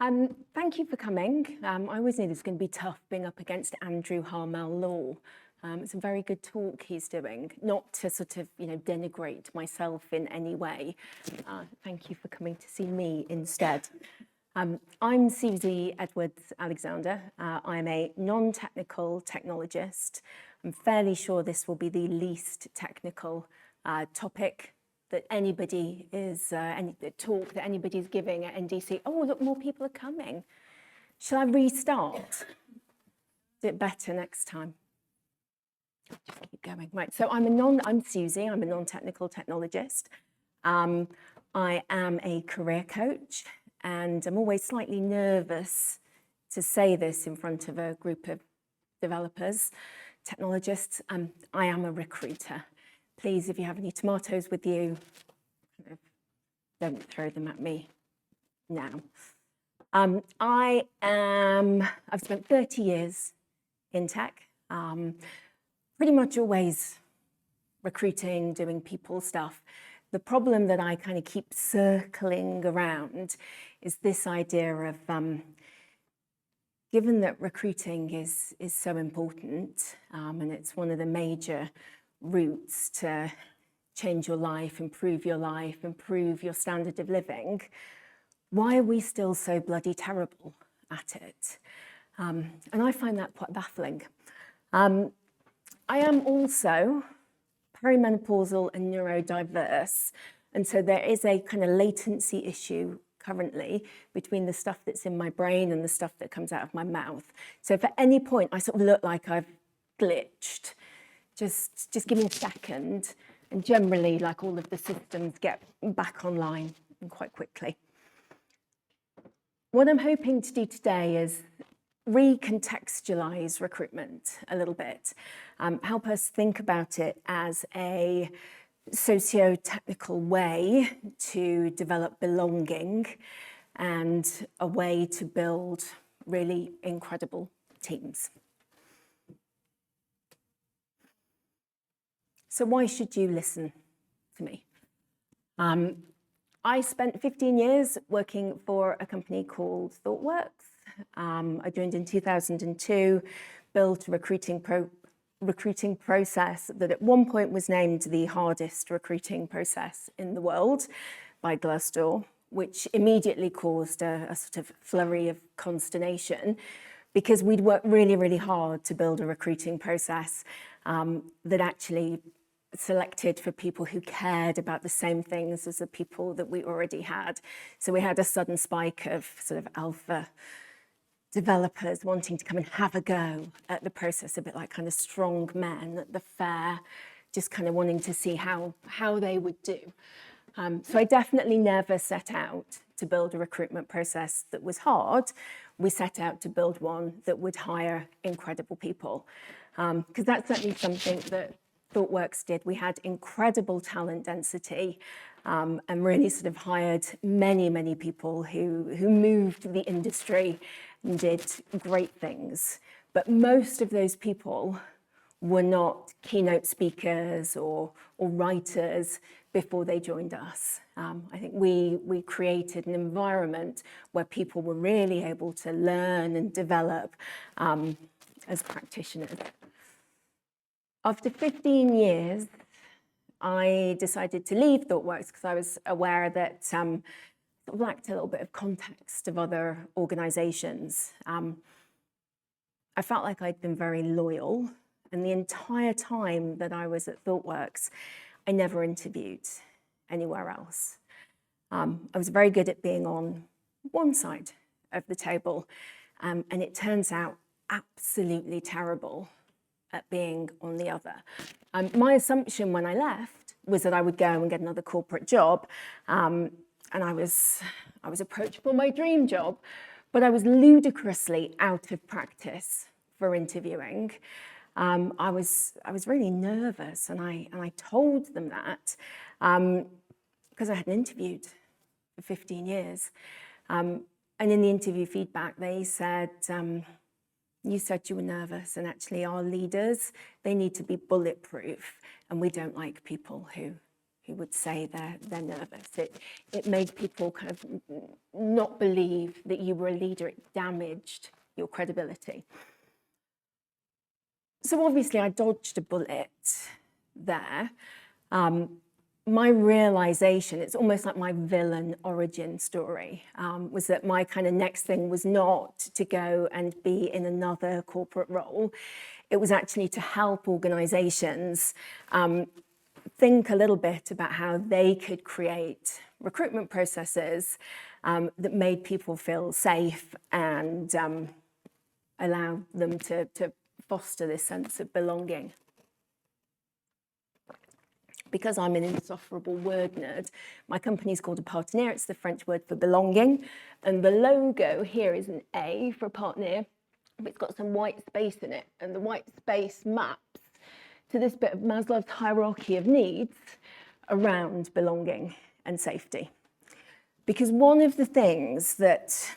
Thank you for coming. I always knew this was going to be tough being up against Andrew Harmel Law. It's a very good talk he's doing, not to sort of, denigrate myself in any way. Thank you for coming to see me instead. I'm Suzi Edwards-Alexander. I'm a non-technical technologist. I'm fairly sure this will be the least technical topic that anybody is, any talk that anybody's giving at NDC. Oh, look, more people are coming. Shall I restart? Do it better next time. Just keep going. Right, so I'm Suzi, I'm a non-technical technologist. I am a career coach, and I'm always slightly nervous to say this in front of a group of developers, technologists. I am a recruiter. Please, if you have any tomatoes with you, don't throw them at me now. I've spent 30 years in tech, pretty much always recruiting, doing people stuff. The problem that I kind of keep circling around is this idea of, given that recruiting is so important, and it's one of the major routes to change your life, improve your standard of living, why are we still so bloody terrible at it? And I find that quite baffling. I am also perimenopausal and neurodiverse, and so there is a kind of latency issue currently between the stuff that's in my brain and the stuff that comes out of my mouth. So if at any point I sort of look like I've glitched, just give me a second, and generally, like, all of the systems get back online quite quickly. What I'm hoping to do today is recontextualize recruitment a little bit, help us think about it as a socio-technical way to develop belonging and a way to build really incredible teams. So why should you listen to me? I spent 15 years working for a company called ThoughtWorks. I joined in 2002, built a recruiting process that at one point was named the hardest recruiting process in the world by Glassdoor, which immediately caused a sort of flurry of consternation, because we'd worked really, really hard to build a recruiting process that actually selected for people who cared about the same things as the people that we already had. So we had a sudden spike of sort of alpha developers wanting to come and have a go at the process, a bit like kind of strong men at the fair, just kind of wanting to see how they would do. So I definitely never set out to build a recruitment process that was hard. We set out to build one that would hire incredible people, because that's certainly something that ThoughtWorks did. We had incredible talent density, and really sort of hired many, many people who moved the industry and did great things. But most of those people were not keynote speakers or writers before they joined us. I think we created an environment where people were really able to learn and develop as practitioners. After 15 years, I decided to leave ThoughtWorks because I was aware that I lacked a little bit of context of other organizations. I felt like I'd been very loyal, and the entire time that I was at ThoughtWorks, I never interviewed anywhere else. I was very good at being on one side of the table, and it turns out absolutely terrible at being on the other. My assumption when I left was that I would go and get another corporate job, and I was approached for my dream job, but I was ludicrously out of practice for interviewing. I was really nervous, and I told them that because I hadn't interviewed for 15 years. And in the interview feedback, they said, you said you were nervous, and actually our leaders, they need to be bulletproof, and we don't like people who who would say they're nervous. It made people kind of not believe that you were a leader. It damaged your credibility. So obviously I dodged a bullet there. My realization, it's almost like my villain origin story, was that my kind of next thing was not to go and be in another corporate role. It was actually to help organizations think a little bit about how they could create recruitment processes that made people feel safe and allow them to foster this sense of belonging. Because I'm an insufferable word nerd, my company's called a partenaire. It's the French word for belonging. And the logo here is an A for partenaire, but it's got some white space in it. And the white space maps to this bit of Maslow's hierarchy of needs around belonging and safety. Because one of the things that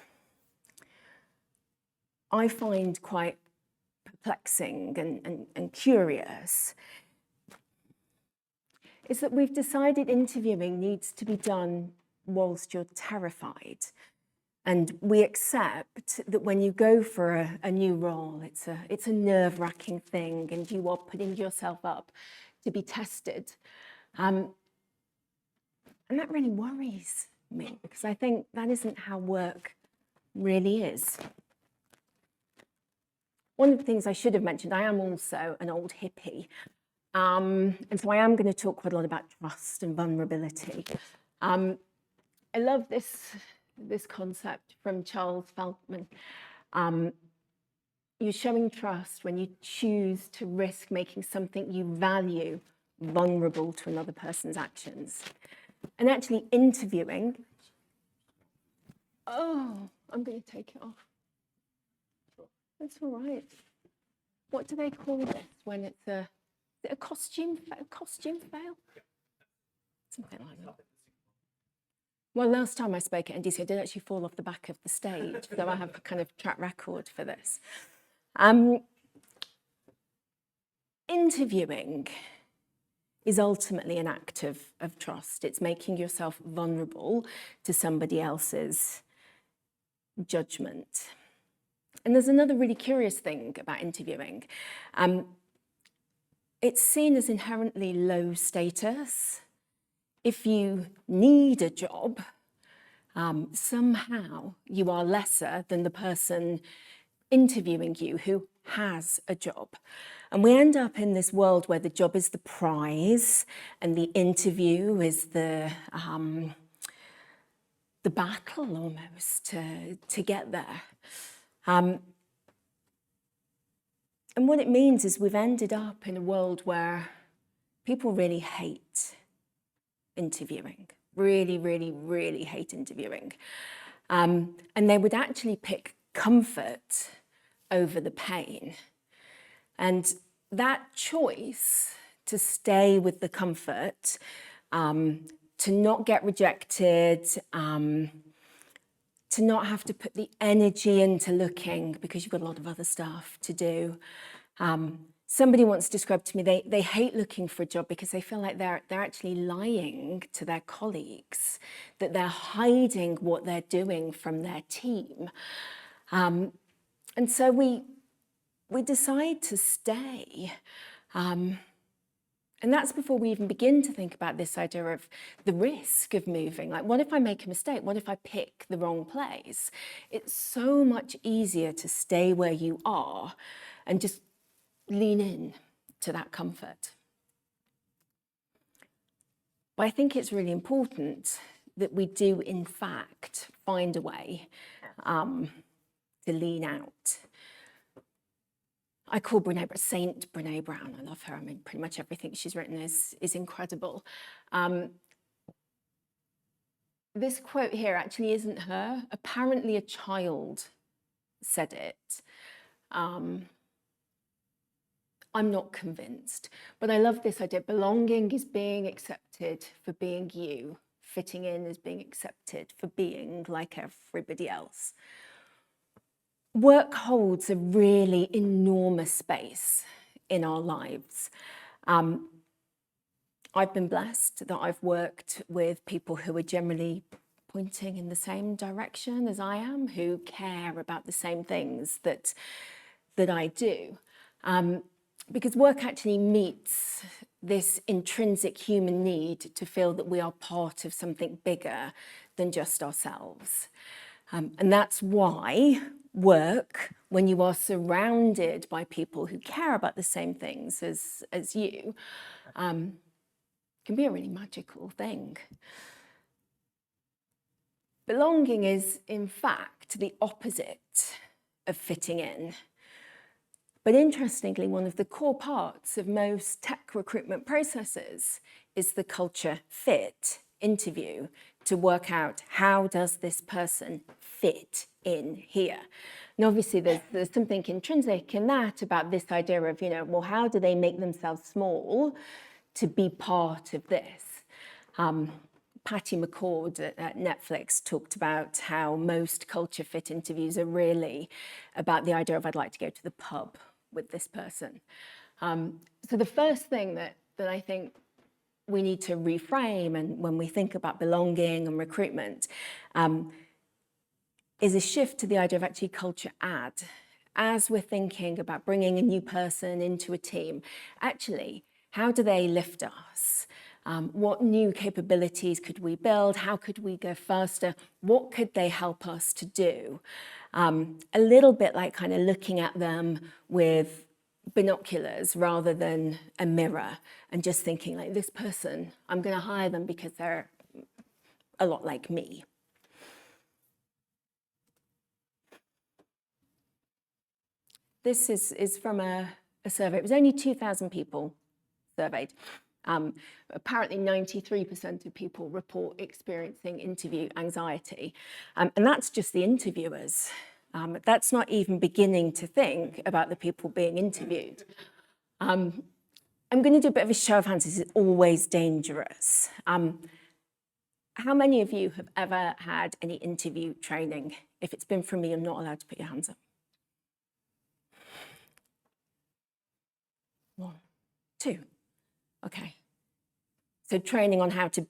I find quite perplexing and curious is that we've decided interviewing needs to be done whilst you're terrified. And we accept that when you go for a new role, it's a nerve-wracking thing and you are putting yourself up to be tested. And that really worries me because I think that isn't how work really is. One of the things I should have mentioned, I am also an old hippie. And so I am going to talk quite a lot about trust and vulnerability. I love this concept from Charles Feldman. You're showing trust when you choose to risk making something you value vulnerable to another person's actions. And actually interviewing, oh, I'm going to take it off. That's all right. What do they call this when it's a costume fail? Something like that. Well, last time I spoke at NDC, I did actually fall off the back of the stage, so I have a kind of track record for this. Interviewing is ultimately an act of trust. It's making yourself vulnerable to somebody else's judgment. And there's another really curious thing about interviewing. It's seen as inherently low status. If you need a job, somehow you are lesser than the person interviewing you who has a job. And we end up in this world where the job is the prize and the interview is the battle almost to get there. And what it means is we've ended up in a world where people really hate interviewing, really, really, really hate interviewing. And they would actually pick comfort over the pain. And that choice to stay with the comfort, to not get rejected, to not have to put the energy into looking because you've got a lot of other stuff to do. Somebody once described to me, they hate looking for a job because they feel like they're actually lying to their colleagues, that they're hiding what they're doing from their team. And so we decide to stay. And that's before we even begin to think about this idea of the risk of moving. Like, what if I make a mistake? What if I pick the wrong place? It's so much easier to stay where you are and just lean in to that comfort. But I think it's really important that we do, in fact, find a way to lean out. I call Saint Brene Brown. I love her. I mean, pretty much everything she's written is incredible. This quote here actually isn't her. Apparently a child said it. I'm not convinced, but I love this idea. Belonging is being accepted for being you. Fitting in is being accepted for being like everybody else. Work holds a really enormous space in our lives. I've been blessed that I've worked with people who are generally pointing in the same direction as I am, who care about the same things that I do. Because work actually meets this intrinsic human need to feel that we are part of something bigger than just ourselves. And that's why work, when you are surrounded by people who care about the same things as you, can be a really magical thing. Belonging is, in fact, the opposite of fitting in. But interestingly, one of the core parts of most tech recruitment processes is the culture fit interview to work out, how does this person fit in here? And obviously there's something intrinsic in that about this idea of, well, how do they make themselves small to be part of this? Patty McCord at Netflix talked about how most culture fit interviews are really about the idea of, I'd like to go to the pub with this person. So the first thing that I think we need to reframe, and when we think about belonging and recruitment, is a shift to the idea of actually culture add. As we're thinking about bringing a new person into a team, actually, how do they lift us? What new capabilities could we build? How could we go faster? What could they help us to do? A little bit like kind of looking at them with binoculars rather than a mirror, and just thinking like, this person, I'm going to hire them because they're a lot like me. This is from a survey. It was only 2,000 people surveyed. Apparently 93% of people report experiencing interview anxiety. And that's just the interviewers. That's not even beginning to think about the people being interviewed. I'm going to do a bit of a show of hands. This is always dangerous. How many of you have ever had any interview training? If it's been from me, you're not allowed to put your hands up. 1, 2. Okay. So training on how to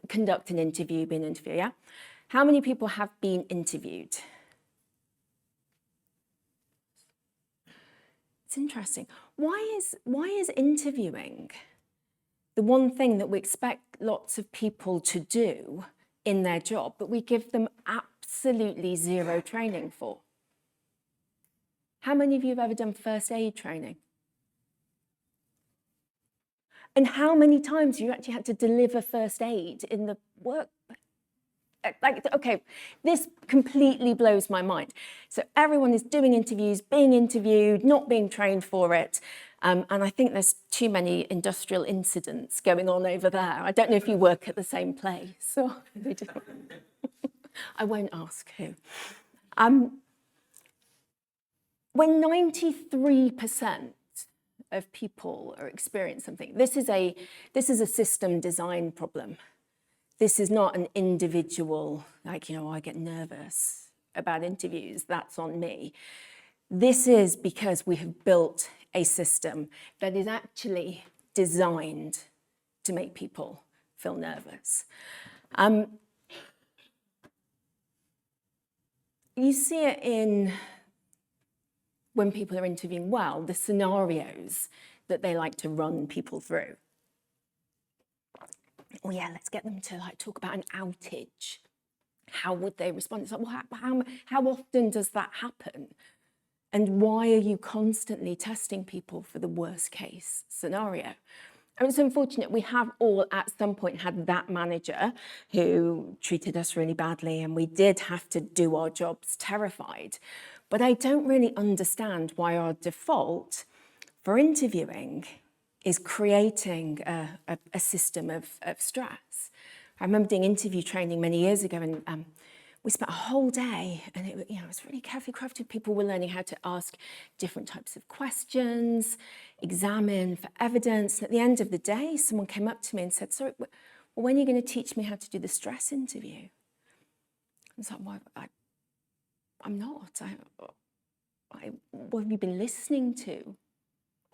conduct an interview, be an interviewer, yeah? How many people have been interviewed? It's interesting. Why is interviewing the one thing that we expect lots of people to do in their job, but we give them absolutely zero training for? How many of you have ever done first aid training? And how many times you actually had to deliver first aid in the work? Like, okay, this completely blows my mind. So everyone is doing interviews, being interviewed, not being trained for it. And I think there's too many industrial incidents going on over there. I don't know if you work at the same place. Or I won't ask who. When 93% of people are experiencing something, this is a system design problem. This is not an individual, like, I get nervous about interviews, that's on me. This is because we have built a system that is actually designed to make people feel nervous. You see it in, when people are interviewing well, the scenarios that they like to run people through. Oh yeah, let's get them to talk about an outage. How would they respond? It's like, well, how often does that happen? And why are you constantly testing people for the worst case scenario? I mean, it's unfortunate we have all at some point had that manager who treated us really badly, and we did have to do our jobs terrified. But I don't really understand why our default for interviewing is creating a system of stress. I remember doing interview training many years ago, and we spent a whole day, and it was really carefully crafted. People were learning how to ask different types of questions, examine for evidence. And at the end of the day, someone came up to me and said, sorry, well, when are you going to teach me how to do the stress interview? I was like, well, I'm not. What have you been listening to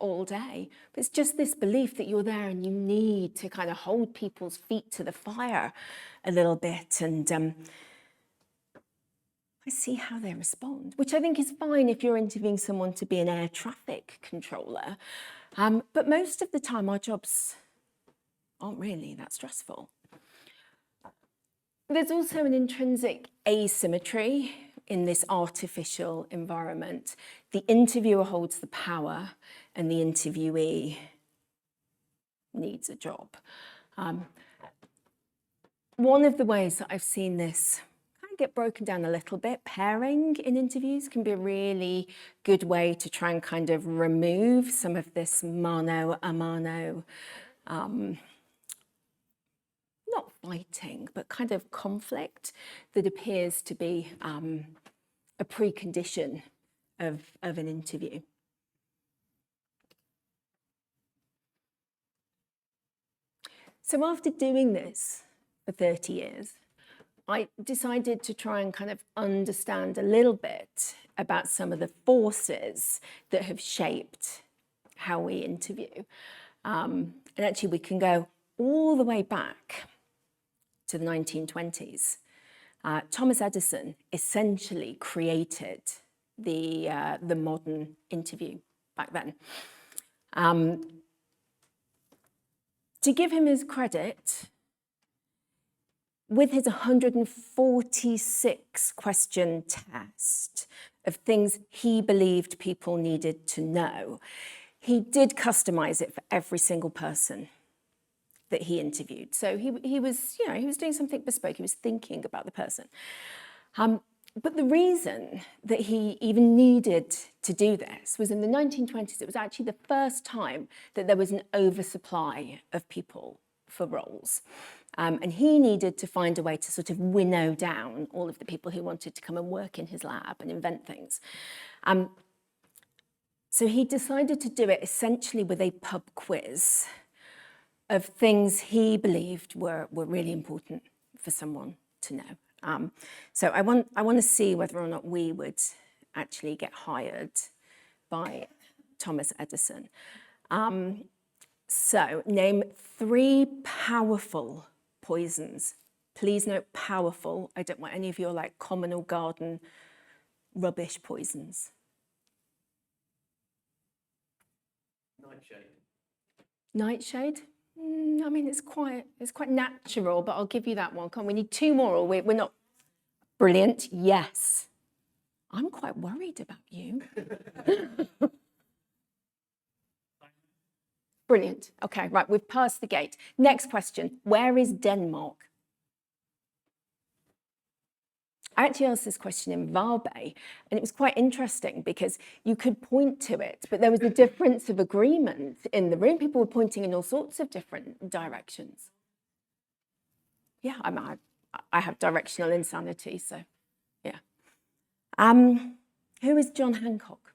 all day. But it's just this belief that you're there and you need to kind of hold people's feet to the fire a little bit. And I see how they respond, which I think is fine if you're interviewing someone to be an air traffic controller. But most of the time, our jobs aren't really that stressful. There's also an intrinsic asymmetry in this artificial environment. The interviewer holds the power and the interviewee needs a job. One of the ways that I've seen this kind of get broken down a little bit, pairing in interviews can be a really good way to try and kind of remove some of this mano a mano, not fighting, but kind of conflict that appears to be a precondition of an interview. So after doing this for 30 years, I decided to try and kind of understand a little bit about some of the forces that have shaped how we interview. And actually we can go all the way back to the 1920s. Thomas Edison essentially created the modern interview back then. To give him his credit, with his 146 question test of things he believed people needed to know, he did customize it for every single person that he interviewed. So he was doing something bespoke. He was thinking about the person. But the reason that he even needed to do this was in the 1920s, it was actually the first time that there was an oversupply of people for roles. And he needed to find a way to sort of winnow down all of the people who wanted to come and work in his lab and invent things. So he decided to do it essentially with a pub quiz of things he believed were really important for someone to know. So I want to see whether or not we would actually get hired by Thomas Edison. So name 3 powerful poisons. Please note powerful. I don't want any of your like common or garden rubbish poisons. Nightshade. Nightshade? I mean, it's quite natural, but I'll give you that one. Come on, we need 2 more, or we're not. Brilliant, yes. I'm quite worried about you. Brilliant, okay, right, we've passed the gate. Next question, where is Denmark? I actually asked this question in Varberg, and it was quite interesting because you could point to it, but there was a difference of agreement in the room. People were pointing in all sorts of different directions. Yeah, I have directional insanity, so yeah. Who is John Hancock?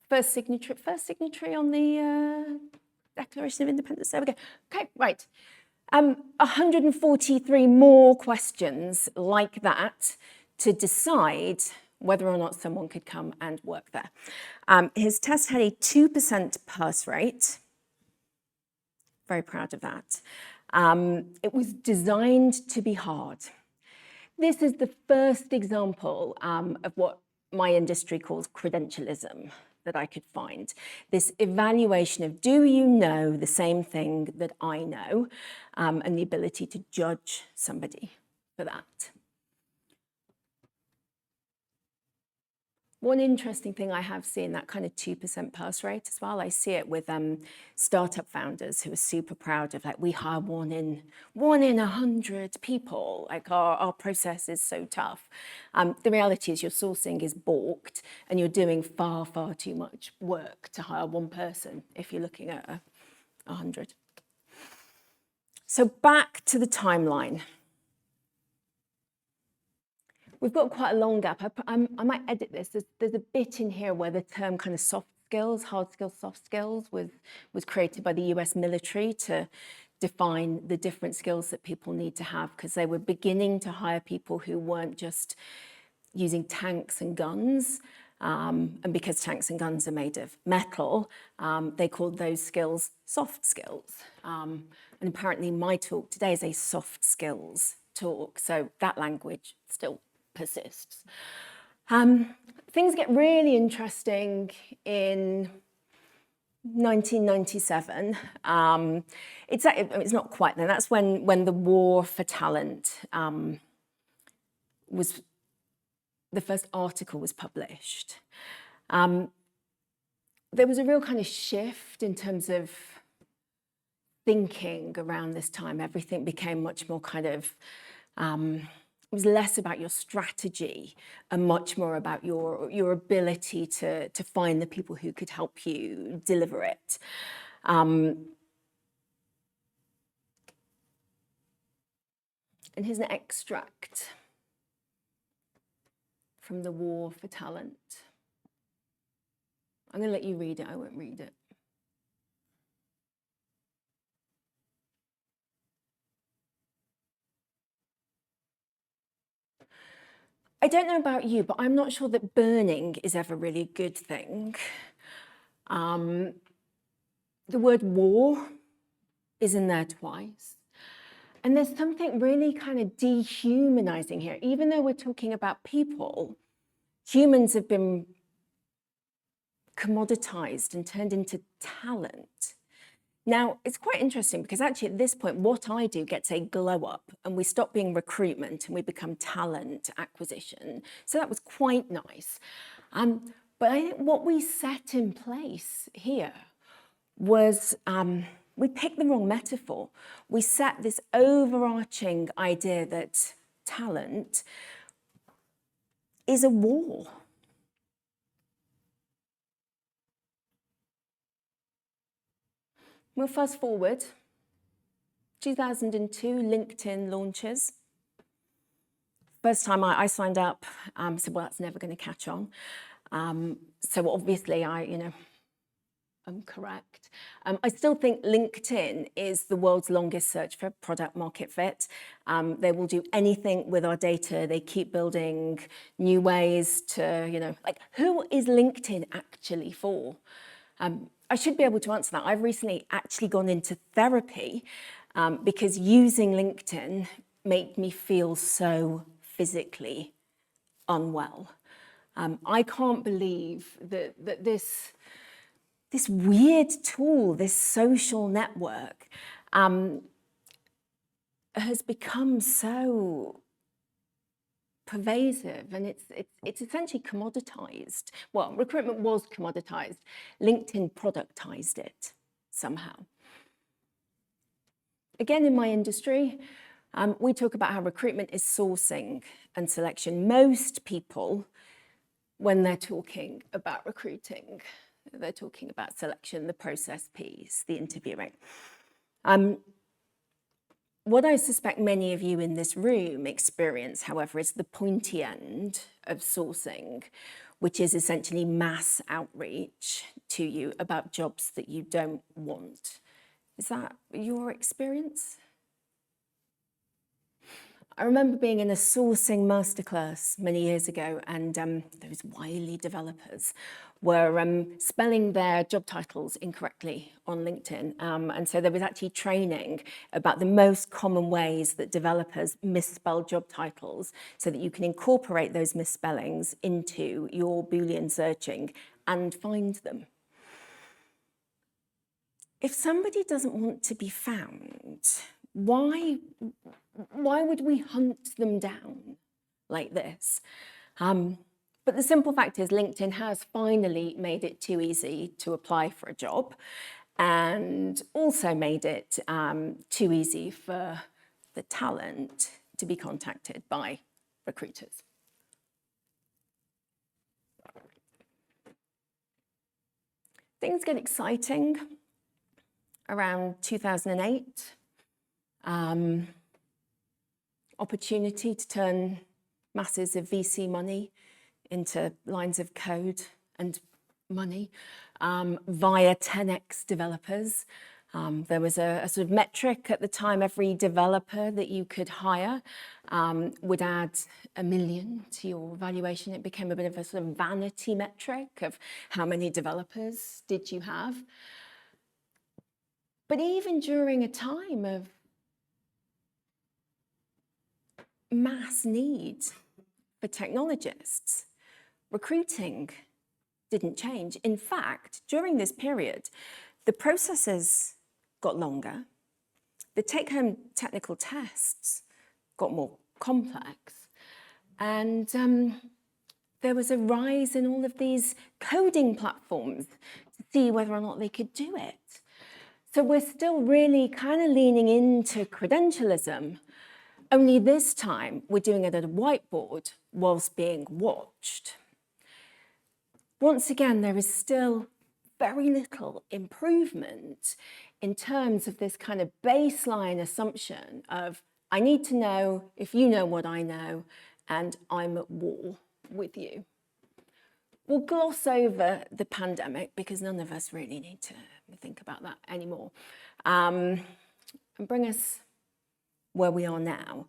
First signatory on the Declaration of Independence. There we go. Okay, right. 143 more questions like that to decide whether or not someone could come and work there. His test had a 2% pass rate. Very proud of that. It was designed to be hard. This is the first example of what my industry calls credentialism that I could find. This evaluation of, do you know the same thing that I know, and the ability to judge somebody for that. One interesting thing I have seen, that kind of 2% pass rate as well. I see it with startup founders who are super proud of, like, we hire one in 100 people. Like our process is so tough. The reality is your sourcing is balked and you're doing far, far too much work to hire one person if you're looking at 100. So back to the timeline. We've got quite a long gap. I might edit this. There's a bit in here where the term kind of soft skills, hard skills, soft skills was created by the US military to define the different skills that people need to have, because they were beginning to hire people who weren't just using tanks and guns. And because tanks and guns are made of metal, they called those skills soft skills. And apparently my talk today is a soft skills talk, so that language still persists. Things get really interesting in 1997. It's not quite then. That's when the war for talent was, the first article was published. There was a real kind of shift in terms of thinking around this time. Everything became much more kind of, it was less about your strategy and much more about your ability to find the people who could help you deliver it. And here's an extract from the War for Talent. I'm going to let you read it, I won't read it. I don't know about you, but I'm not sure that burning is ever really a good thing. The word war is in there twice. And there's something really kind of dehumanizing here. Even though we're talking about people, humans have been commoditized and turned into talent. Now, it's quite interesting because actually at this point, what I do gets a glow up and we stop being recruitment and we become talent acquisition. So that was quite nice. But I think what we set in place here was, we picked the wrong metaphor. We set this overarching idea that talent is a war. We'll fast forward. 2002, LinkedIn launches. First time I signed up, said, well, that's never going to catch on. So obviously I'm correct. I still think LinkedIn is the world's longest search for product market fit. They will do anything with our data. They keep building new ways to, like, who is LinkedIn actually for? I should be able to answer that. I've recently actually gone into therapy because using LinkedIn made me feel so physically unwell. I can't believe that this weird tool, this social network, has become so pervasive, and it's essentially commoditized. Well, recruitment was commoditized. LinkedIn productized it somehow. Again, in my industry, we talk about how recruitment is sourcing and selection. Most people, when they're talking about recruiting, they're talking about selection, the process piece, the interviewing. What I suspect many of you in this room experience, however, is the pointy end of sourcing, which is essentially mass outreach to you about jobs that you don't want. Is that your experience? I remember being in a sourcing masterclass many years ago, and those wily developers were spelling their job titles incorrectly on LinkedIn. And so there was actually training about the most common ways that developers misspell job titles so that you can incorporate those misspellings into your Boolean searching and find them. If somebody doesn't want to be found, why would we hunt them down like this? But the simple fact is LinkedIn has finally made it too easy to apply for a job, and also made it too easy for the talent to be contacted by recruiters. Things get exciting around 2008. Opportunity to turn masses of VC money into lines of code and money via 10x developers. There was a sort of metric at the time. Every developer that you could hire would add $1 million to your valuation. It became a bit of a sort of vanity metric of how many developers did you have. But even during a time of mass need for technologists, recruiting didn't change. In fact, during this period, the processes got longer, the take-home technical tests got more complex, and there was a rise in all of these coding platforms to see whether or not they could do it. So we're still really kind of leaning into credentialism, only this time we're doing it at a whiteboard whilst being watched. Once again, there is still very little improvement in terms of this kind of baseline assumption of, I need to know if you know what I know, and I'm at war with you. We'll gloss over the pandemic because none of us really need to think about that anymore, and bring us where we are now,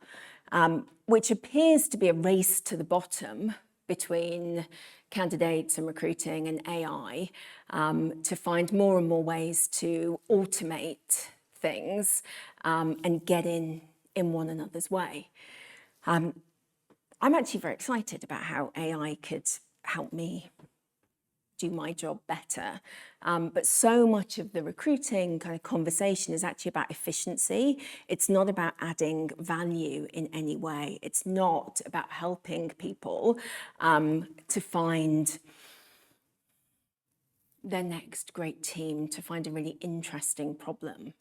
which appears to be a race to the bottom between candidates and recruiting and AI, to find more and more ways to automate things and get in one another's way. I'm actually very excited about how AI could help me do my job better. But so much of the recruiting kind of conversation is actually about efficiency. It's not about adding value in any way. It's not about helping people to find their next great team, to find a really interesting problem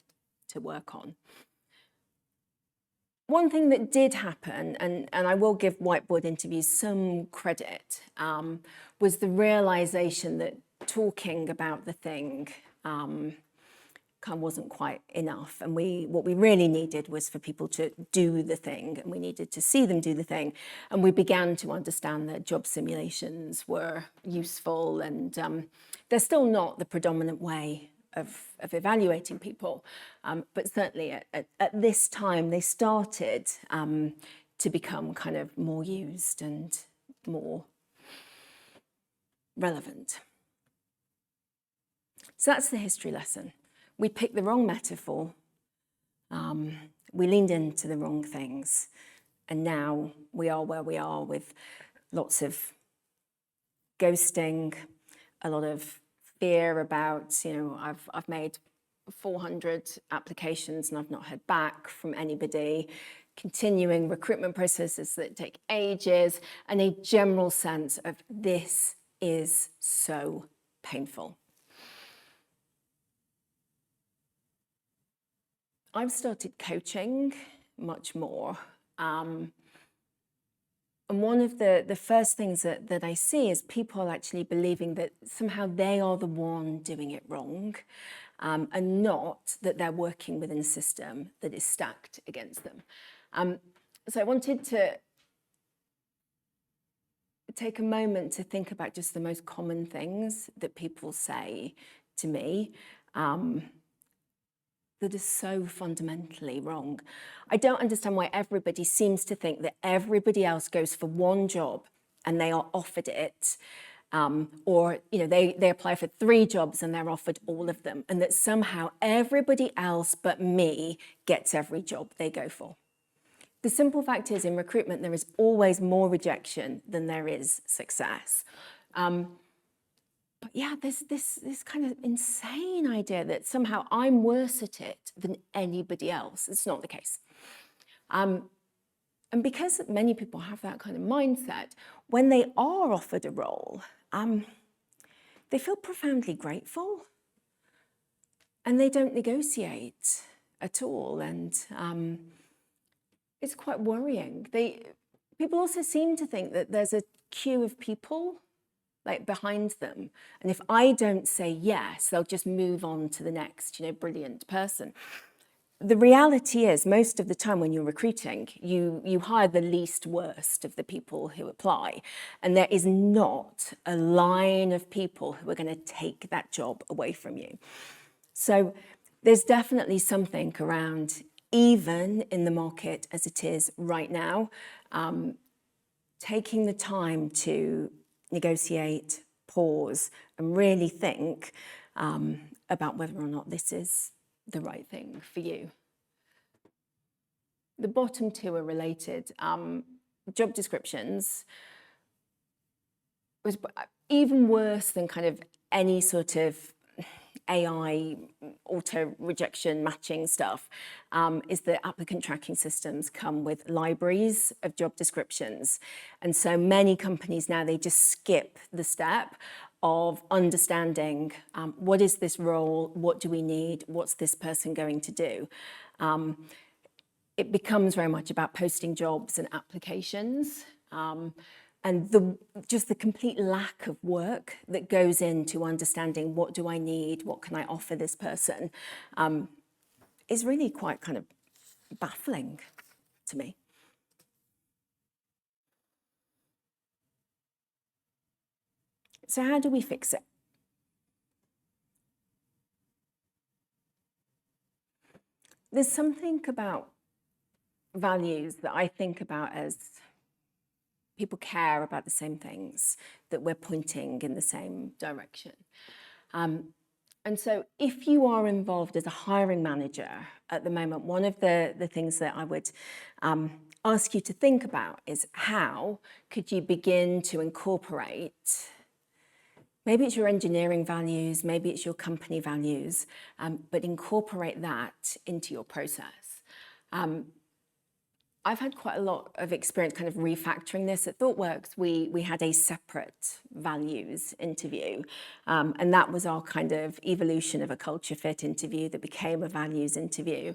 to work on. One thing that did happen, and I will give whiteboard interviews some credit, was the realization that talking about the thing kind of wasn't quite enough. And what we really needed was for people to do the thing, and we needed to see them do the thing. And we began to understand that job simulations were useful, and they're still not the predominant way of evaluating people, but certainly at this time they started to become kind of more used and more relevant. So that's the history lesson. We picked the wrong metaphor, we leaned into the wrong things, and now we are where we are with lots of ghosting, a lot of fear about, I've made 400 applications and I've not heard back from anybody, continuing recruitment processes that take ages, and a general sense of this is so painful. I've started coaching much more. And one of the first things that I see is people actually believing that somehow they are the one doing it wrong, and not that they're working within a system that is stacked against them. So I wanted to take a moment to think about just the most common things that people say to me, that is so fundamentally wrong. I don't understand why everybody seems to think that everybody else goes for one job and they are offered it, or they apply for 3 jobs and they're offered all of them, and that somehow everybody else but me gets every job they go for. The simple fact is, in recruitment, there is always more rejection than there is success. But yeah, there's this kind of insane idea that somehow I'm worse at it than anybody else. It's not the case. And because many people have that kind of mindset, when they are offered a role, they feel profoundly grateful, and they don't negotiate at all. And it's quite worrying. People also seem to think that there's a queue of people behind them, and if I don't say yes, they'll just move on to the next, brilliant person. The reality is, most of the time when you're recruiting, you hire the least worst of the people who apply, and there is not a line of people who are going to take that job away from you. So there's definitely something around, even in the market as it is right now, taking the time to negotiate, pause, and really think about whether or not this is the right thing for you. The bottom two are related. Job descriptions was even worse than kind of any sort of AI auto rejection matching stuff, is that applicant tracking systems come with libraries of job descriptions. And so many companies now, they just skip the step of understanding what is this role, what do we need, what's this person going to do. It becomes very much about posting jobs and applications. And just the complete lack of work that goes into understanding what do I need, what can I offer this person, is really quite kind of baffling to me. So how do we fix it? There's something about values that I think about as people care about the same things, that we're pointing in the same direction. And so if you are involved as a hiring manager at the moment, one of the things that I would ask you to think about is how could you begin to incorporate, maybe it's your engineering values, maybe it's your company values, but incorporate that into your process. I've had quite a lot of experience kind of refactoring this. At ThoughtWorks, we had a separate values interview, and that was our kind of evolution of a culture fit interview that became a values interview.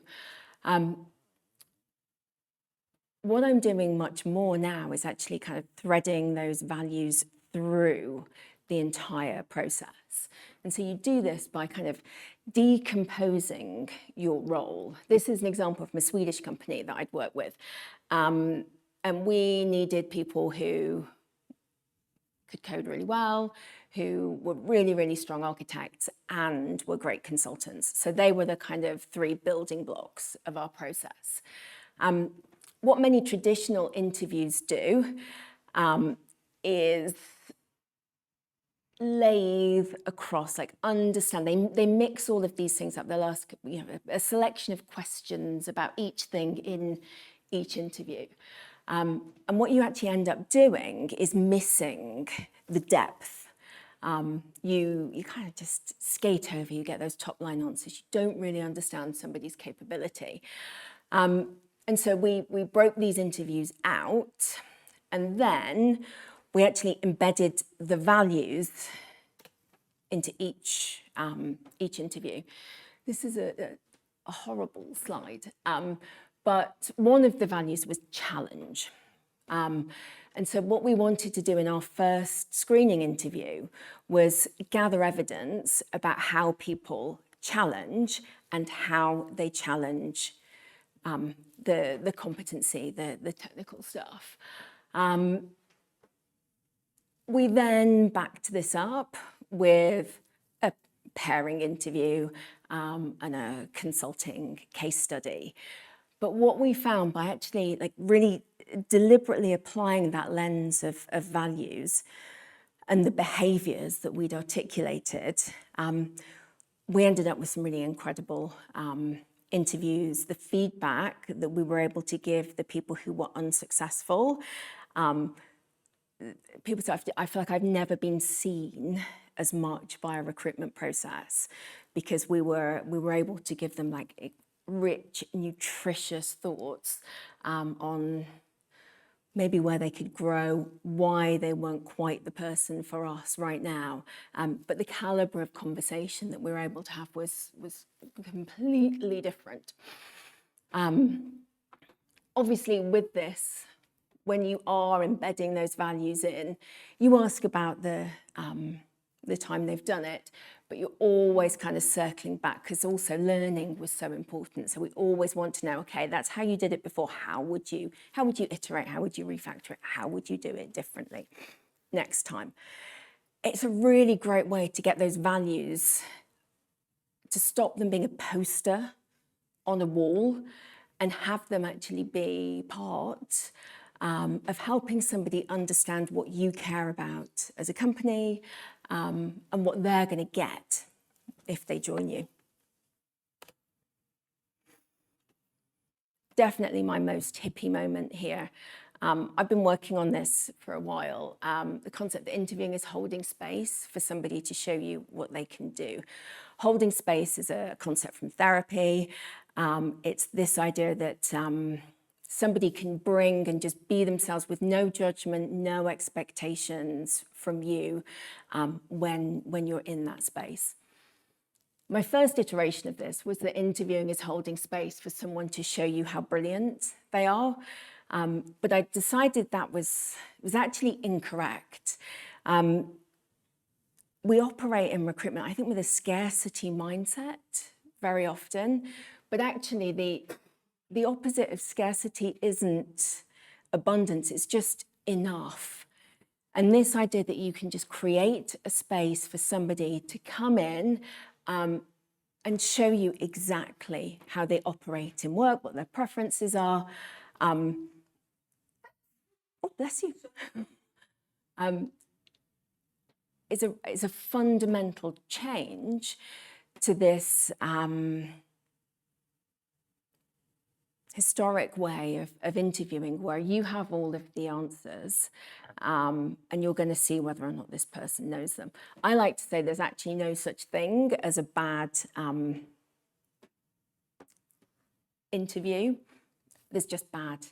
What I'm doing much more now is actually kind of threading those values through the entire process. And so you do this by kind of decomposing your role. This is an example from a Swedish company that I'd worked with. And we needed people who could code really well, who were really, really strong architects and were great consultants. So they were the kind of three building blocks of our process. What many traditional interviews do is lathe across, like understand, they mix all of these things up. They'll ask a selection of questions about each thing in each interview. And what you actually end up doing is missing the depth. You kind of just skate over, you get those top line answers. You don't really understand somebody's capability. And so we broke these interviews out, and then we actually embedded the values into each interview. This is a horrible slide, but one of the values was challenge. And so what we wanted to do in our first screening interview was gather evidence about how people challenge and how they challenge the competency, the technical stuff. We then backed this up with a pairing interview and a consulting case study. But what we found by actually like really deliberately applying that lens of values and the behaviours that we'd articulated, we ended up with some really incredible interviews. The feedback that we were able to give the people who were unsuccessful, people say, I feel like I've never been seen as much by a recruitment process, because we were able to give them like rich, nutritious thoughts on maybe where they could grow, why they weren't quite the person for us right now. But the caliber of conversation that we were able to have was completely different. Obviously, with this, when you are embedding those values in, you ask about the time they've done it, but you're always kind of circling back, because also learning was so important. So we always want to know, okay, that's how you did it before. How would you iterate? How would you refactor it? How would you do it differently next time? It's a really great way to get those values to stop them being a poster on a wall and have them actually be part of helping somebody understand what you care about as a company and what they're going to get if they join you. Definitely my most hippie moment here. I've been working on this for a while. The concept that interviewing is holding space for somebody to show you what they can do. Holding space is a concept from therapy. It's this idea that somebody can bring and just be themselves with no judgment, no expectations from you when you're in that space. My first iteration of this was that interviewing is holding space for someone to show you how brilliant they are. But I decided that was actually incorrect. We operate in recruitment, I think, with a scarcity mindset very often, but actually the opposite of scarcity isn't abundance, it's just enough. And this idea that you can just create a space for somebody to come in and show you exactly how they operate in work, what their preferences are. Oh, bless you. It's a fundamental change to this historic way of interviewing where you have all of the answers and you're going to see whether or not this person knows them. I like to say there's actually no such thing as a bad interview. There's just bad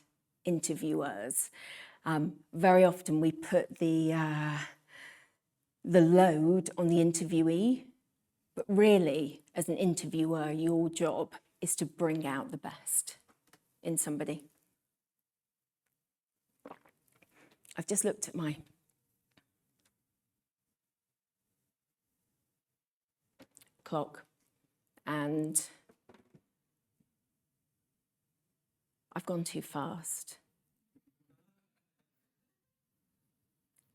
interviewers. Very often we put the load on the interviewee, but really, as an interviewer, your job is to bring out the best in somebody. I've just looked at my clock and I've gone too fast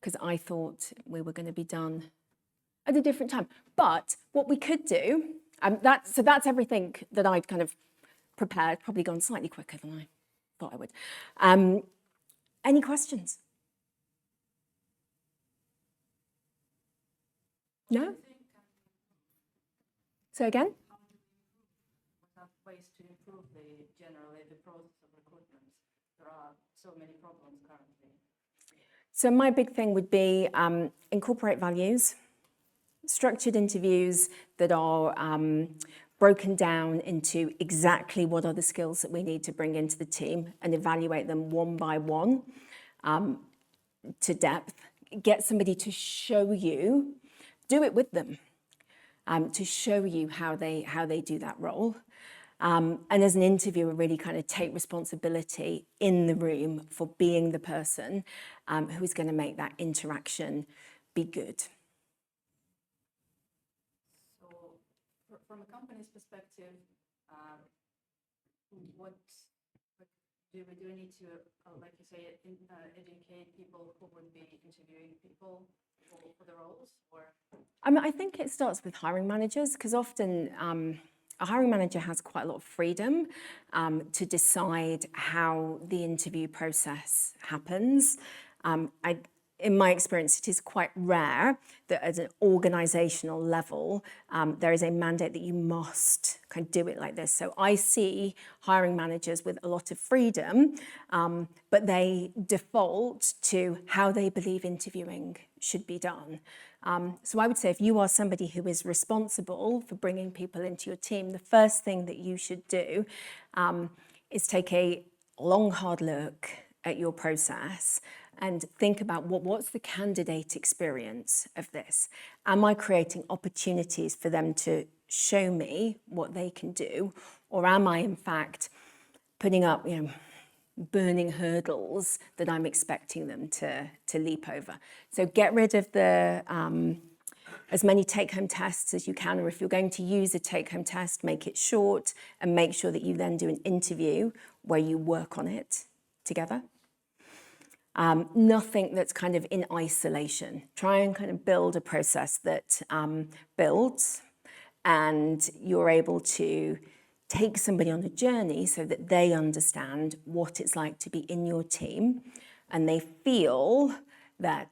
because I thought we were going to be done at a different time. But what we could do, so that's everything that I'd kind of prepared, probably gone slightly quicker than I thought I would. Any questions? No? So again? Ways to improve generally the process of recruitment. There are so many problems currently. So my big thing would be incorporate values, structured interviews that are broken down into exactly what are the skills that we need to bring into the team and evaluate them one by one to depth. Get somebody to show you, do it with them, to show you how they do that role. And as an interviewer, really kind of take responsibility in the room for being the person who is going to make that interaction be good. So from a company's perspective, what do we need to, like you say, educate people who would be interviewing people for the roles? Or I mean, I think it starts with hiring managers because often a hiring manager has quite a lot of freedom to decide how the interview process happens. In my experience, it is quite rare that at an organizational level, there is a mandate that you must kind of do it like this. So I see hiring managers with a lot of freedom, but they default to how they believe interviewing should be done. So I would say if you are somebody who is responsible for bringing people into your team, the first thing that you should do is take a long, hard look at your process and think about what's the candidate experience of this? Am I creating opportunities for them to show me what they can do? Or am I, in fact, putting up, burning hurdles that I'm expecting them to leap over? So get rid of the as many take-home tests as you can, or if you're going to use a take-home test, make it short and make sure that you then do an interview where you work on it together. Nothing that's kind of in isolation. Try and kind of build a process that builds and you're able to take somebody on a journey so that they understand what it's like to be in your team, and they feel that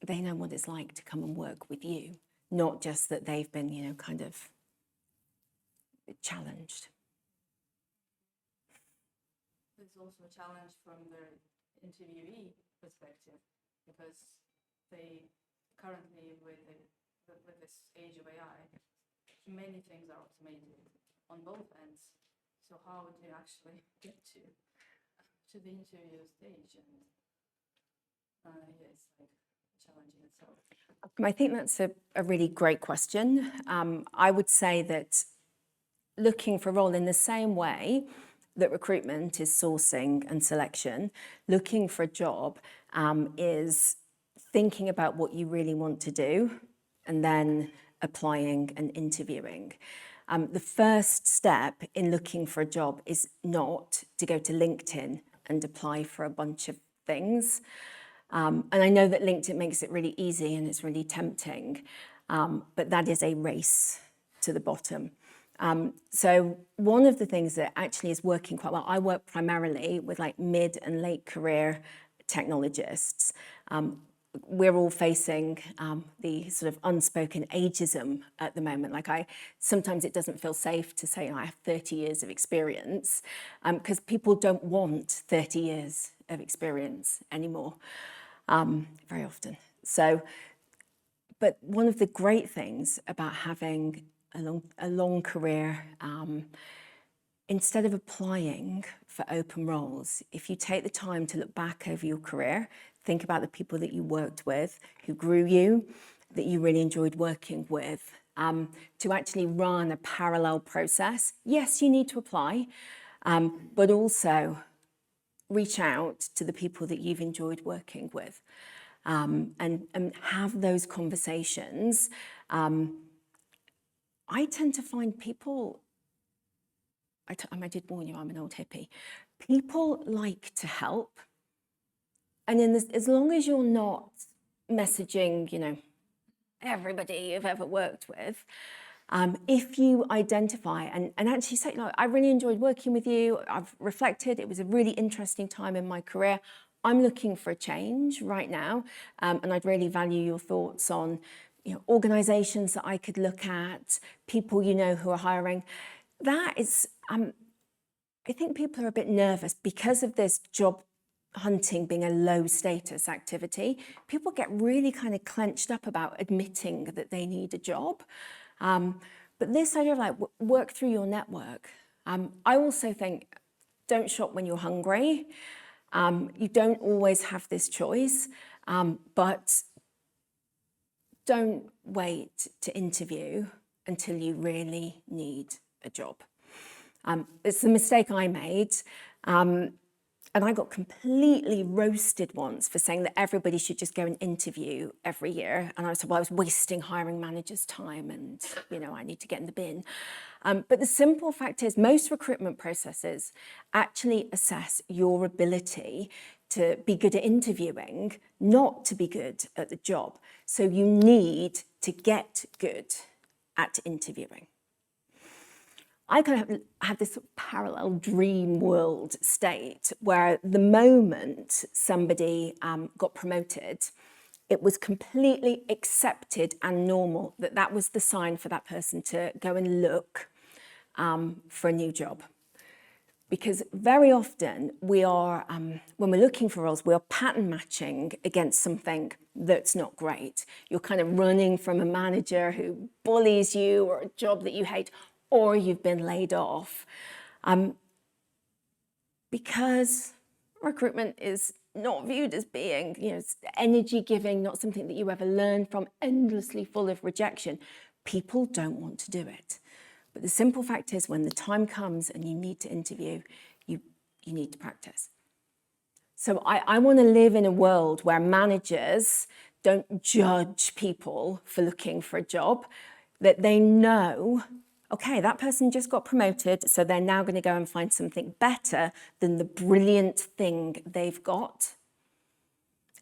they know what it's like to come and work with you, not just that they've been, you know, kind of challenged. There's also a challenge from the interviewee perspective, because they currently, with this age of AI, many things are automated on both ends. So how do you actually get to the interview stage? And yeah, it's like a challenge in itself. I think that's a really great question. I would say that looking for a role in the same way that recruitment is sourcing and selection, looking for a job is thinking about what you really want to do and then applying and interviewing. The first step in looking for a job is not to go to LinkedIn and apply for a bunch of things. And I know that LinkedIn makes it really easy and it's really tempting, but that is a race to the bottom. So one of the things that actually is working quite well, I work primarily with like mid and late career technologists. We're all facing the sort of unspoken ageism at the moment. Sometimes it doesn't feel safe to say I have 30 years of experience, because people don't want 30 years of experience anymore, very often. So, but one of the great things about having a long career, instead of applying for open roles, if you take the time to look back over your career, think about the people that you worked with, who grew you, that you really enjoyed working with, to actually run a parallel process. Yes, you need to apply, but also reach out to the people that you've enjoyed working with, and have those conversations. I tend to find people, I did warn you, I'm an old hippie. People like to help. And as long as you're not messaging, you know, everybody you've ever worked with, if you identify and actually say, look, I really enjoyed working with you, I've reflected, it was a really interesting time in my career, I'm looking for a change right now, and I'd really value your thoughts on, you know, organisations that I could look at, people you know who are hiring. That is, I think people are a bit nervous because of this job hunting being a low status activity. People get really kind of clenched up about admitting that they need a job. But this idea of like work through your network. I also think don't shop when you're hungry. You don't always have this choice, but don't wait to interview until you really need a job. It's the mistake I made. And I got completely roasted once for saying that everybody should just go and interview every year. And I said, well, I was wasting hiring managers' time and, you know, I need to get in the bin. But the simple fact is most recruitment processes actually assess your ability to be good at interviewing, not to be good at the job. So you need to get good at interviewing. I kind of had this parallel dream world state where the moment somebody got promoted, it was completely accepted and normal that that was the sign for that person to go and look for a new job. Because very often we are, when we're looking for roles, we are pattern matching against something that's not great. You're kind of running from a manager who bullies you or a job that you hate, or you've been laid off. Because recruitment is not viewed as being, you know, energy giving, not something that you ever learn from, endlessly full of rejection, people don't want to do it. But the simple fact is when the time comes and you need to interview, you need to practice. So I want to live in a world where managers don't judge people for looking for a job, that they know, okay, that person just got promoted, so they're now going to go and find something better than the brilliant thing they've got.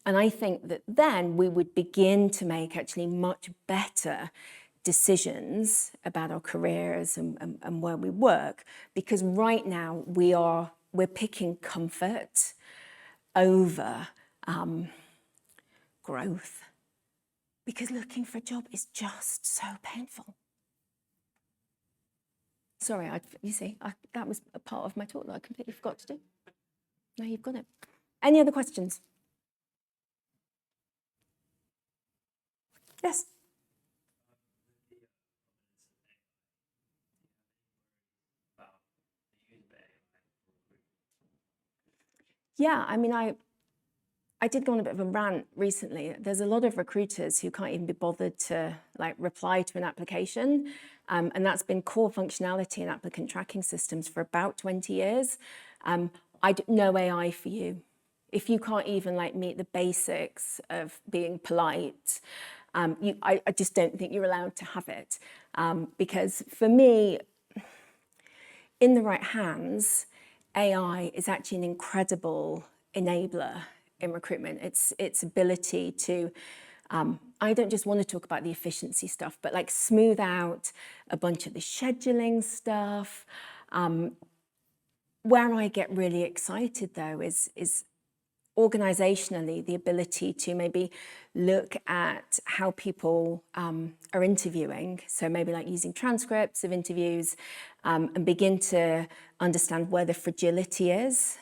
And I think that then we would begin to make actually much better decisions about our careers and where we work, because right now we're picking comfort over growth, because looking for a job is just so painful. Sorry, that was a part of my talk that I completely forgot to do. Now you've got it. Any other questions? Yes. Yeah, I mean, I did go on a bit of a rant recently. There's a lot of recruiters who can't even be bothered to like reply to an application. And that's been core functionality in applicant tracking systems for about 20 years. No AI for you. If you can't even like meet the basics of being polite, I just don't think you're allowed to have it. Because for me, in the right hands, AI is actually an incredible enabler in recruitment. Its ability to, I don't just want to talk about the efficiency stuff, but like smooth out a bunch of the scheduling stuff. Where I get really excited though is organizationally the ability to maybe look at how people are interviewing. So maybe like using transcripts of interviews and begin to understand where the fragility is,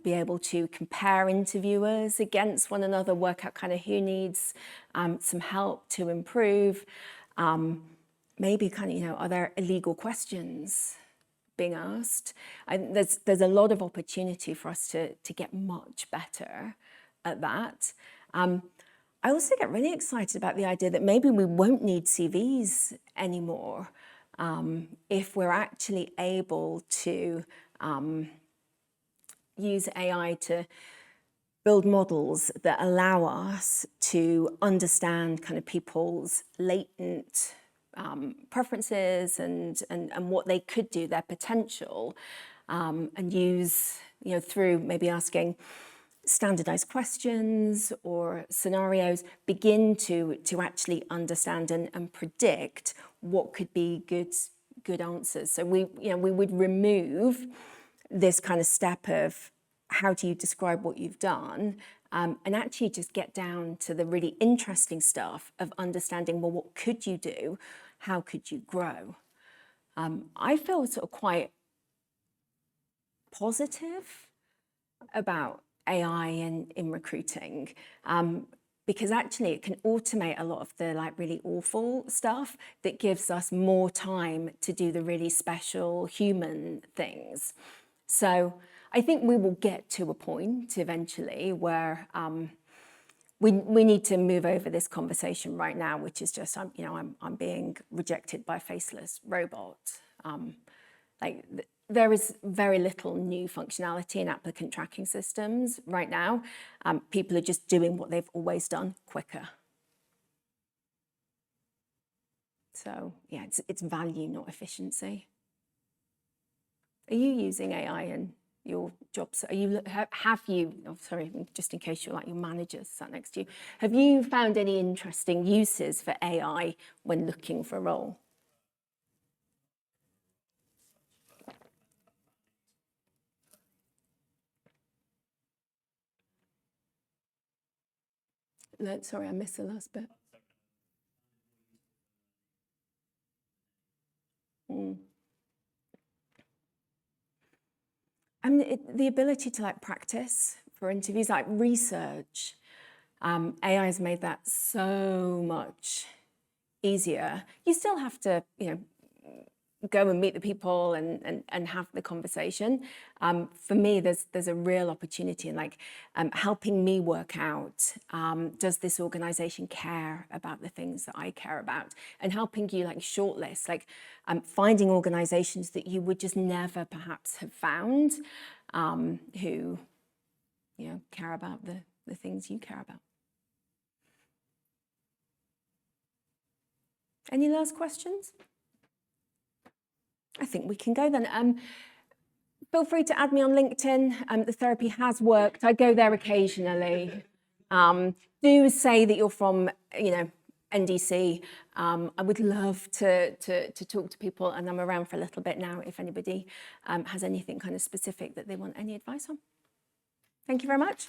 be able to compare interviewers against one another, work out kind of who needs some help to improve. Maybe kind of, are there illegal questions being asked? There's a lot of opportunity for us to get much better at that. I also get really excited about the idea that maybe we won't need CVs anymore if we're actually able to use AI to build models that allow us to understand kind of people's latent preferences and what they could do, their potential, and use, through maybe asking standardized questions or scenarios, begin to actually understand and predict what could be good answers. So we would remove this kind of step of how do you describe what you've done, and actually just get down to the really interesting stuff of understanding, well, what could you do? How could you grow? I feel sort of quite positive about AI in recruiting, because actually it can automate a lot of the like really awful stuff that gives us more time to do the really special human things. So I think we will get to a point eventually where we need to move over this conversation right now, which is just, I'm being rejected by a faceless robot. There is very little new functionality in applicant tracking systems right now. People are just doing what they've always done quicker. So yeah, it's value, not efficiency. Are you using AI in your jobs? Just in case you're like your manager sat next to you, have you found any interesting uses for AI when looking for a role? No, sorry, I missed the last bit. I mean, the ability to like practice for interviews, like research, AI has made that so much easier. You still have to, go and meet the people and have the conversation. For me, there's a real opportunity in like helping me work out, does this organization care about the things that I care about? And helping you like shortlist, like finding organizations that you would just never perhaps have found, who, care about the things you care about. Any last questions? I think we can go then. Feel free to add me on LinkedIn. The therapy has worked. I go there occasionally. Do say that you're from, NDC. I would love to talk to people, and I'm around for a little bit now if anybody has anything kind of specific that they want any advice on. Thank you very much.